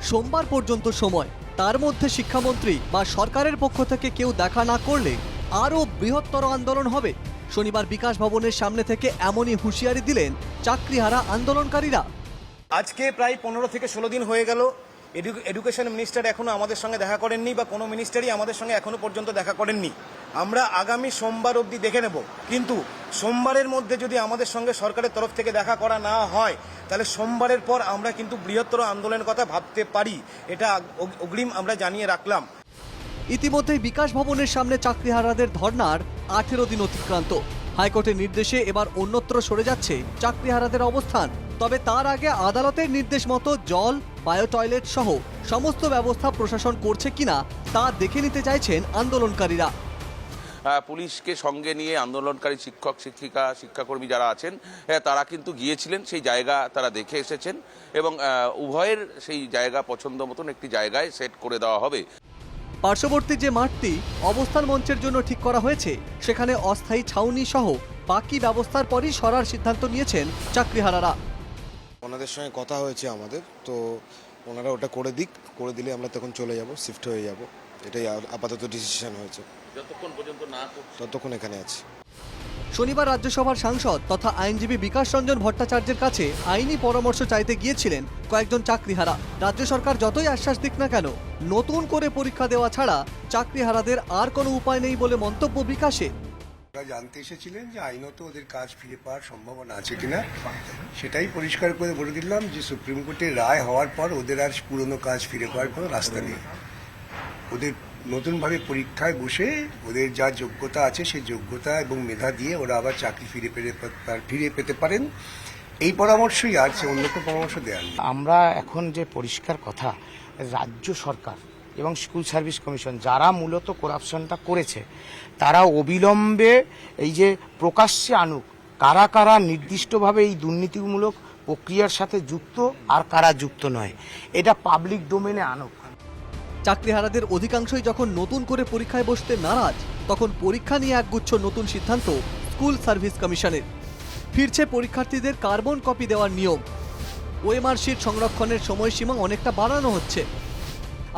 সোমবার পর্যন্ত সময়, তার মধ্যে শিক্ষামন্ত্রী বা সরকারের পক্ষ থেকে কেউ দেখা না করলে আরও বৃহত্তর আন্দোলন হবে। শনিবার বিকাশ ভবনের সামনে থেকে এমনই হুঁশিয়ারি দিলেন চাকরিহারা আন্দোলনকারীরা। আজকে প্রায় 15 থেকে 16 দিন হয়ে গেল, এডুকেশন মিনিস্টার এখনো আমাদের সঙ্গে দেখা করেননি বা কোনো মিনিস্টারই আমাদের সঙ্গে এখনো পর্যন্ত দেখা করেননি। আমরা আগামী সোমবার অবধি দেখে নেব, কিন্তু সোমবারের মধ্যে যদি আমাদের সঙ্গে সরকারের তরফ থেকে দেখা করা না হয় তাহলে সোমবারের পর আমরা কিন্তু বৃহত্তর আন্দোলনের কথা ভাবতে পারি, এটা অগ্রিম আমরা জানিয়ে রাখলাম। ইতিমধ্যেই বিকাশ ভবনের সামনে চাকরিহারাদের ধর্নার 18 দিন অতিক্রান্ত। হাইকোর্টের নির্দেশে এবার অন্যত্র সরে যাচ্ছে চাকরিহারাদের অবস্থান। তবে তার আগে আদালতের নির্দেশ মতো জল, বায়ো টয়লেট সহ সমস্ত ব্যবস্থা প্রশাসন করছে কিনা তা দেখে নিতে চাইছেন আন্দোলনকারীরা। পুলিশকে সঙ্গে নিয়ে আন্দোলনকারী শিক্ষক শিক্ষিকা শিক্ষাকর্মী যারা আছেন তারা কিন্তু গিয়েছিলেন, সেই জায়গা তারা দেখে এসেছেন এবং উভয়ের সেই জায়গা পছন্দ মতন একটি জায়গায় সেট করে দেওয়া হবে। পার্শ্ববর্তী যে মাঠটি অবস্থান মঞ্চের জন্য ঠিক করা হয়েছে সেখানে অস্থায়ী ছাউনি সহ বাকি ব্যবস্থার পরই সরার সিদ্ধান্ত নিয়েছেন চাকরিহারারা। ওনাদের সঙ্গে কথা হয়েছে আমাদের, তো ওনারা ওটা করে দিলে আমরা তখন চলে যাব, শিফট হয়ে যাব, এটাই আপাতত ডিসিশন হয়েছে। যতক্ষণ পর্যন্ত না ততক্ষণ এখানে আছি। শনিবার রাজ্যসভার সাংসদ তথা আইনজীবী বিকাশ রঞ্জন ভট্টাচার্যের কাছে আইনি পরামর্শ চাইতে গিয়েছিলেন কয়েকজন চাকরিহারা। রাজ্য সরকার যতই আশ্বাস দিক না কেন, নতুন করে পরীক্ষা দেওয়া ছাড়া চাকরিহারাদের আর কোনো উপায় নেই বলে মন্তব্য বিকাশে। জানতে এসেছিলেন যে আইনত ওদের কাজ ফিরে পাওয়ার সম্ভাবনা আছে কিনা, সেটাই পরিষ্কার করে বলে দিলাম যে সুপ্রিম কোর্টের রায় হওয়ার পর ওদের আর পুরনো কাজ ফিরে পাওয়ার কোনো রাস্তা নেই। ওদের নতুনভাবে পরীক্ষায় বসে ওদের যা যোগ্যতা আছে সেই যোগ্যতা এবং মেধা দিয়ে ওরা আবার চাকরি ফিরে পেতে পারেন, এই পরামর্শই আছে, অন্য কোনো পরামর্শ দেওয়ার নেই। আমরা এখন যে পরিষ্কার কথা, রাজ্য সরকার এবং স্কুল সার্ভিস কমিশন যারা মূলত করাপশনটা করেছে তারা অবিলম্বে এই যে প্রকাশ্যে আনুক কারা কারা নির্দিষ্টভাবে এই দুর্নীতিমূলক প্রক্রিয়ার সাথে যুক্ত আর কারা যুক্ত নয়, এটা পাবলিক ডোমেনে আনুক। চাকরিহারাদের অধিকাংশই যখন নতুন করে পরীক্ষায় বসতে নারাজ, তখন পরীক্ষা নিয়ে একগুচ্ছ নতুন সিদ্ধান্ত স্কুল সার্ভিস কমিশনের। ফিরছে পরীক্ষার্থীদের কার্বন কপি দেওয়ার নিয়ম। ওএমআর শিট সংরক্ষণের সময়সীমা অনেকটা বাড়ানো হচ্ছে।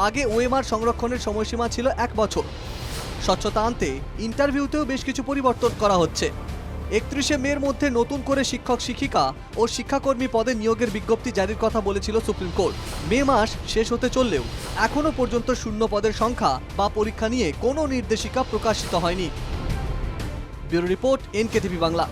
আগে ওএমআর সংরক্ষণের সময়সীমা ছিল 1 বছর। স্বচ্ছতা আনতে ইন্টারভিউতেও বেশ কিছু পরিবর্তন করা হচ্ছে। 31শে মের মধ্যে নতুন করে শিক্ষক শিক্ষিকা ও শিক্ষাকর্মী পদে নিয়োগের বিজ্ঞপ্তি জারির কথা বলেছিল সুপ্রিম কোর্ট। মে মাস শেষ হতে চললেও এখনো পর্যন্ত শূন্য পদের সংখ্যা বা পরীক্ষা নিয়ে কোনো নির্দেশিকা প্রকাশিত হয়নি। Bureau report, NKTV Bangla.